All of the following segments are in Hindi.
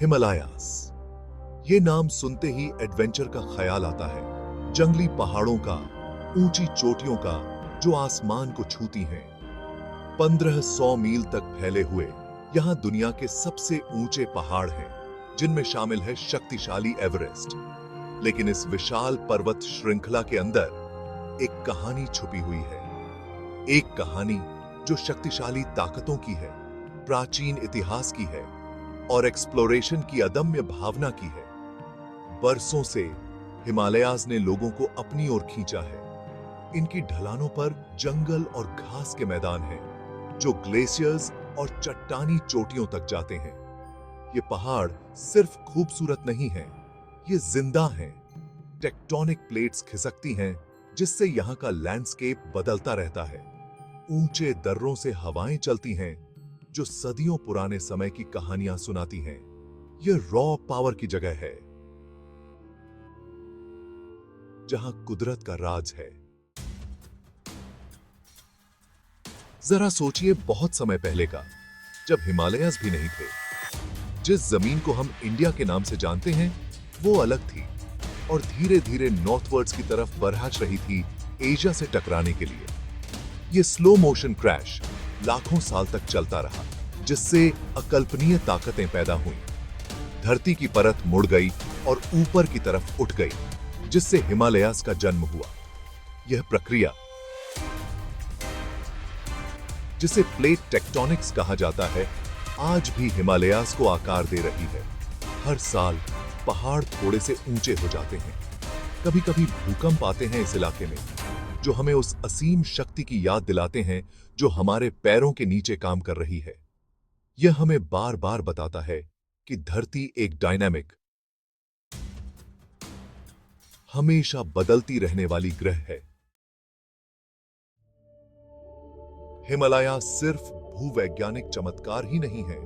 हिमालयास, ये नाम सुनते ही एडवेंचर का ख्याल आता है। जंगली पहाड़ों का, ऊंची चोटियों का जो आसमान को छूती हैं। 1500 मील तक फैले हुए यहां दुनिया के सबसे ऊंचे पहाड़ हैं, जिनमें शामिल है शक्तिशाली एवरेस्ट। लेकिन इस विशाल पर्वत श्रृंखला के अंदर एक कहानी छुपी हुई है। एक कहानी जो शक्तिशाली ताकतों की है, प्राचीन इतिहास की है और एक्सप्लोरेशन की अदम्य भावना की है। बरसों से हिमालयाज ने लोगों को अपनी ओर खींचा है। इनकी ढलानों पर जंगल और घास के मैदान हैं, जो ग्लेशियर्स और चट्टानी चोटियों तक जाते हैं। ये पहाड़ सिर्फ खूबसूरत नहीं हैं, ये जिंदा हैं। टेक्टोनिक प्लेट्स खिसकती हैं, जिससे यहाँ का लैंडस्केप बदलता रहता है। ऊंचे दर्रों से हवाएं चलती हैं, जो सदियों पुराने समय की कहानियां सुनाती हैं। यह रॉ पावर की जगह है, जहां कुदरत का राज है। जरा सोचिए बहुत समय पहले का, जब हिमालयास भी नहीं थे। जिस जमीन को हम इंडिया के नाम से जानते हैं, वो अलग थी और धीरे धीरे नॉर्थवर्ड्स की तरफ बढ़ रही थी, एशिया से टकराने के लिए। यह स्लो मोशन क्रैश लाखों साल तक चलता रहा, जिससे अकल्पनीय ताकतें पैदा हुईं। धरती की परत मुड़ गई और ऊपर की तरफ उठ गई, जिससे हिमालयास का जन्म हुआ। यह प्रक्रिया, जिसे प्लेट टेक्टोनिक्स कहा जाता है, आज भी हिमालयास को आकार दे रही है। हर साल पहाड़ थोड़े से ऊंचे हो जाते हैं। कभी कभी भूकंप आते हैं इस इलाके में, जो हमें उस असीम शक्ति की याद दिलाते हैं जो हमारे पैरों के नीचे काम कर रही है। यह हमें बार बार बताता है कि धरती एक डायनामिक, हमेशा बदलती रहने वाली ग्रह है। हिमालय सिर्फ भूवैज्ञानिक चमत्कार ही नहीं है,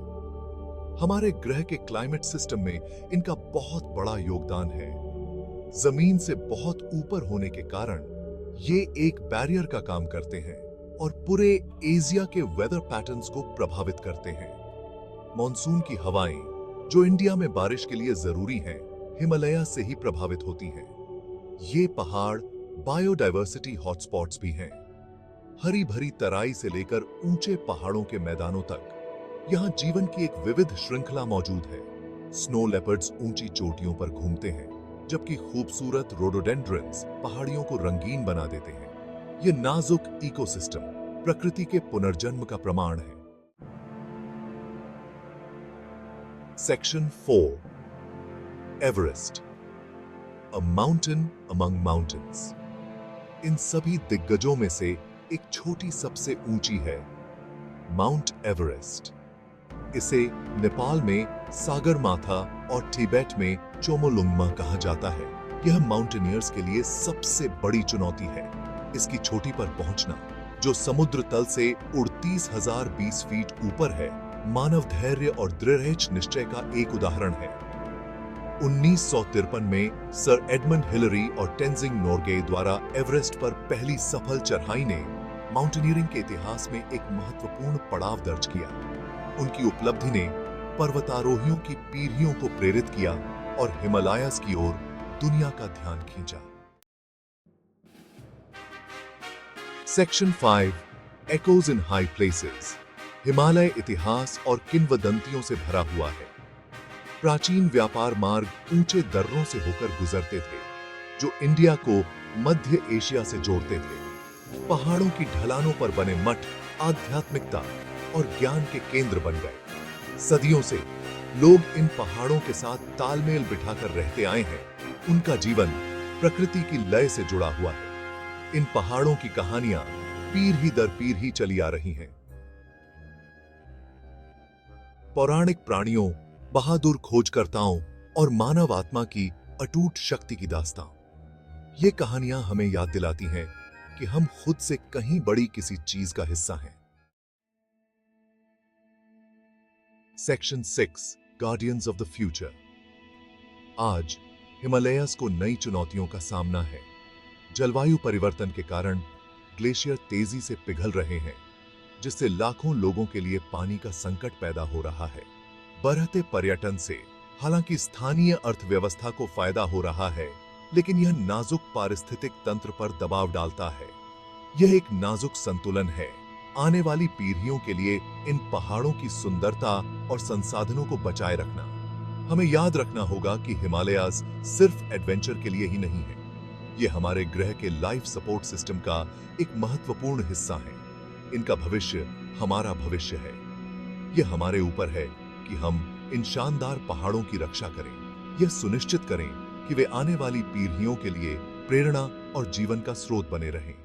हमारे ग्रह के क्लाइमेट सिस्टम में इनका बहुत बड़ा योगदान है। जमीन से बहुत ऊपर होने के कारण ये एक बैरियर का काम करते हैं और पूरे एशिया के वेदर पैटर्न्स को प्रभावित करते हैं। मॉनसून की हवाएं, जो इंडिया में बारिश के लिए जरूरी हैं, हिमालय से ही प्रभावित होती हैं। ये पहाड़ बायोडायवर्सिटी हॉटस्पॉट्स भी हैं। हरी भरी तराई से लेकर ऊंचे पहाड़ों के मैदानों तक यहां जीवन की एक विविध श्रृंखला मौजूद है। स्नो लेपर्ड्स ऊंची चोटियों पर घूमते हैं, जबकि खूबसूरत रोडोडेंड्रन्स पहाड़ियों को रंगीन बना देते हैं। यह नाजुक इकोसिस्टम प्रकृति के पुनर्जन्म का प्रमाण है। Section 4, Everest, a mountain among mountains. इन सभी दिग्गजों में से एक छोटी सबसे ऊंची है, माउंट एवरेस्ट। इसे नेपाल में सागरमाथा और तिब्बत में चोमोलुंगमा कहा जाता है। यह माउंटेनियर्स के लिए सबसे बड़ी चुनौती है। इसकी चोटी पर पहुंचना, जो समुद्र तल से 38,020 फीट ऊपर है, मानव धैर्य और दृढ़ निश्चय का एक उदाहरण है। 1953 में सर एडमंड हिलरी और टेंजिंग नोर्गे द्वारा एवरेस्ट पर पहली सफल चढ़ाई ने माउंटेनियरिंग के इतिहास में एक महत्वपूर्ण पड़ाव दर्ज किया। उनकी उपलब्धि ने पर्वतारोहियों की पीढ़ियों को प्रेरित किया और हिमालयास की ओर दुनिया का ध्यान खींचा। सेक्शन 5, एकोज इन हाई प्लेसेस। हिमालय इतिहास और किंवदंतियों से भरा हुआ है। प्राचीन व्यापार मार्ग ऊंचे दर्रों से होकर गुजरते थे, जो इंडिया को मध्य एशिया से जोड़ते थे। पहाड़ों की ढलानों पर बने मठ आध्यात्मिकता और ज्ञान के केंद्र बन गए। सदियों से लोग इन पहाड़ों के साथ तालमेल बिठाकर रहते आए हैं। उनका जीवन प्रकृति की लय से जुड़ा हुआ है। इन पहाड़ों की कहानियां पीढ़ी दर पीढ़ी चली आ रही हैं। पौराणिक प्राणियों, बहादुर खोजकर्ताओं और मानव आत्मा की अटूट शक्ति की दास्तां। ये कहानियां हमें याद दिलाती हैं कि हम खुद से कहीं बड़ी किसी चीज का हिस्सा हैं। Section 6, guardians of the future. आज हिमालयास को नई चुनौतियों का सामना है। जलवायु परिवर्तन के कारण ग्लेशियर तेजी से पिघल रहे हैं, जिससे लाखों लोगों के लिए पानी का संकट पैदा हो रहा है। बढ़ते पर्यटन से हालांकि स्थानीय अर्थव्यवस्था को फायदा हो रहा है, लेकिन यह नाजुक पारिस्थितिक तंत्र पर दबाव डालता है। यह एक नाजुक संतुलन है। आने वाली पीढ़ियों के लिए इन पहाड़ों की सुंदरता और संसाधनों को बचाए रखना। हमें याद रखना होगा कि हिमालयाज सिर्फ एडवेंचर के लिए ही नहीं है। ये हमारे ग्रह के लाइफ सपोर्ट सिस्टम का एक महत्वपूर्ण हिस्सा है। इनका भविष्य हमारा भविष्य है। यह हमारे ऊपर है कि हम इन शानदार पहाड़ों की रक्षा करें। यह सुनिश्चित करें कि वे आने वाली पीढ़ियों के लिए प्रेरणा और जीवन का स्रोत बने रहें।